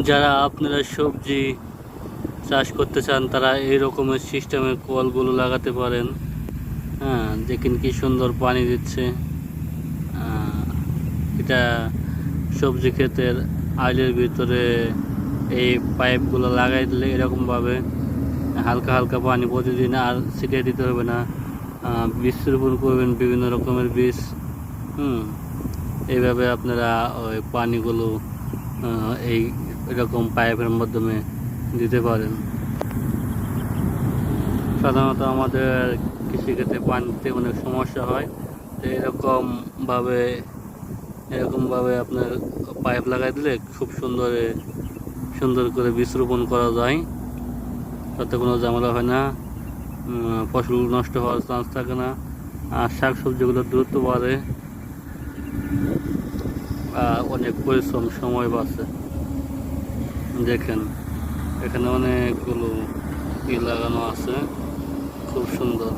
যারা আপনারা সবজি চাষ করতে চান তারা এই রকমের সিস্টেমের কলগুলো লাগাতে পারেন। হ্যাঁ, দেখেন কি সুন্দর পানি দিচ্ছে। এটা সবজি ক্ষেতের আইলের ভিতরে এই পাইপগুলো লাগাই দিলে এরকমভাবে হালকা হালকা পানি প্রতিদিন আর ছিটিয়ে দিতে হবে না। বীজ রোপণ করবেন বিভিন্ন রকমের বীজ। এইভাবে আপনারা ওই পানিগুলো এই এরকম পাইপের মাধ্যমে দিতে পারেন। সাধারণত আমাদের কৃষিক্ষেত্রে পানিতে অনেক সমস্যা হয়, তো এরকমভাবে আপনার পাইপ লাগাই দিলে খুব সুন্দর করে বীজ রোপণ করা যায়। তাতে কোনো ঝামেলা হয় না, ফসল নষ্ট হওয়ার চান্স থাকে না, আর শাক সবজিগুলো দ্রুত বাড়ে, অনেক পরিশ্রম সময় বাঁচে। দেখেন এখানে অনেকগুলো লাগানো আছে, খুব সুন্দর।